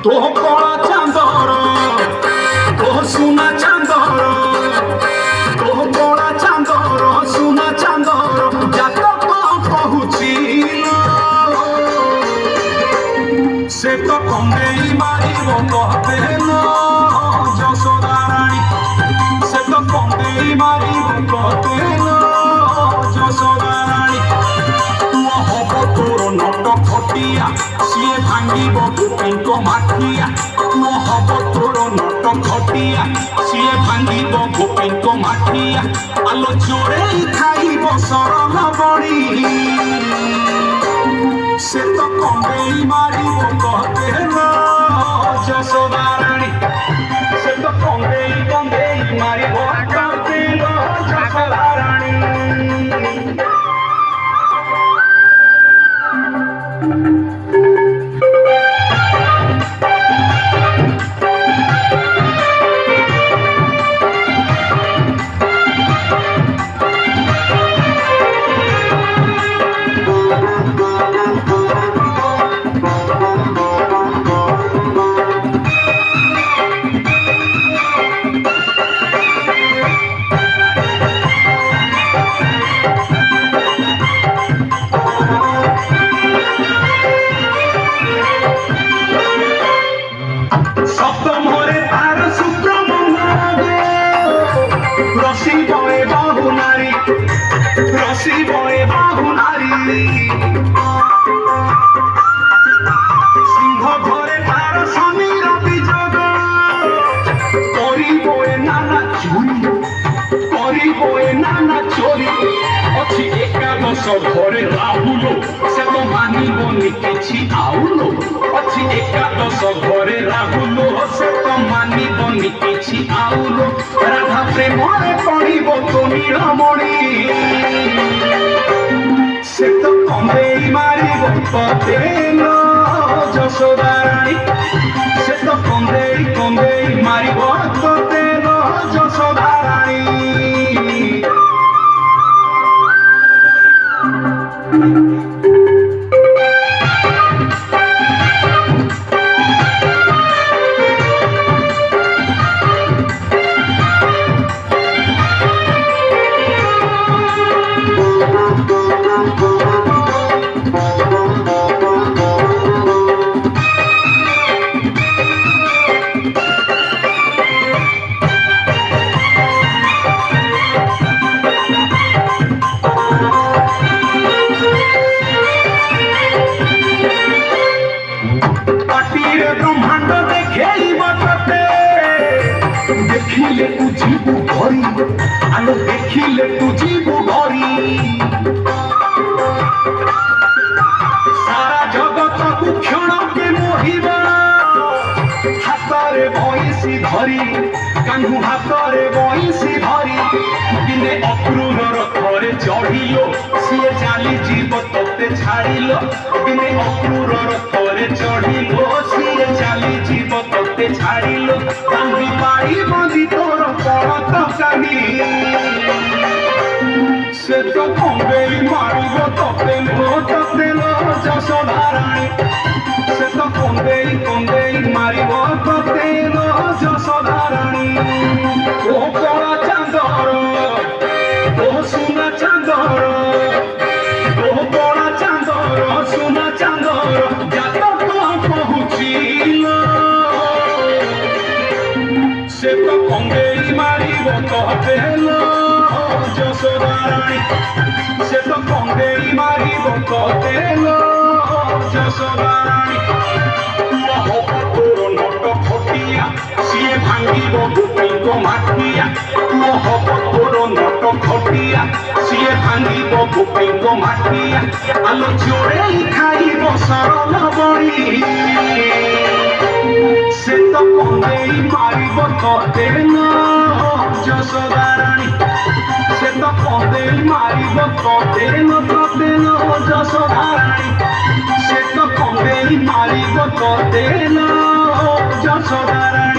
तो कला चांदर तो सुना चांदर तो कला चांदर सुना चांदर जात कहूची से तो कंदेई मारिब कहते यशोदा रानी से तो कंदेई मारिब कहते यशोदा रानी हब तोर नट खटिया सीए भांगिब गोपीक माठिया हब तोर नट खटिया सीए भांगिब गोपीक माठिया आलो चोरे खाइब सरल बड़ी से तो कंदेई मारिब कहते यशोदा रानी से तो कंदेई मारिब कहते यशोदा रानी। रसी बए बाहुनारी सिंह घरे तार समीर विजोग करिबे नाना चोरी अच्छी एकादश घरे राहुल से तो मानिबनी किछि आउलो अच्छी एकादश घरे राहुल से तो मानिबनी किछि आउलो राधा प्रेमरे पड़िब तो नीलमणि से तो कंदेई मारिब कहते यशोदा रानी से तो कंदेई मारिब कहते यशोदा रानी। ब्रह्मांड देखिले तू जीवु घरी आलो देखिले तू जीवु घरी सारा जगत को क्षण के मोहिबा हाथरे बंसी धरी कान्हू हाथरे बंसी धरी दिने अक्रूर रथरे चढ़िलो सीए चाली जीव तोते छाड़िलो दिने अक्रूर रथरे चढ़िलो सीए चाली जीव तोते छाड़िलो कांदी पाई बंदी तोर पड़त कानी से तो कंदेई मारिब तोते यशोदा रानी से तो कंदेई मारिब तोते यशोदा रानी। ओ कला चांदर ओ सुना चांदर ओ कला चांदर सुना चांदर जात कहूची से तो कंदेई मारिब कहते यशोदा रानी से तो कंदेई मारिब कहते यशोदा रानी हब तोर नट खटिया सीए भांगिब गोपीक माठिया हब तोर नट खटिया सीए भांगिब गोपीक माठिया आलो चोरे खाइब सरल बड़ी से तो कंदेई मारिब कहते यशोदा रानी से तो कंदेई मारिब कहते यशोदा रानी से तो कंदेई मारिब कहते यशोदा रानी।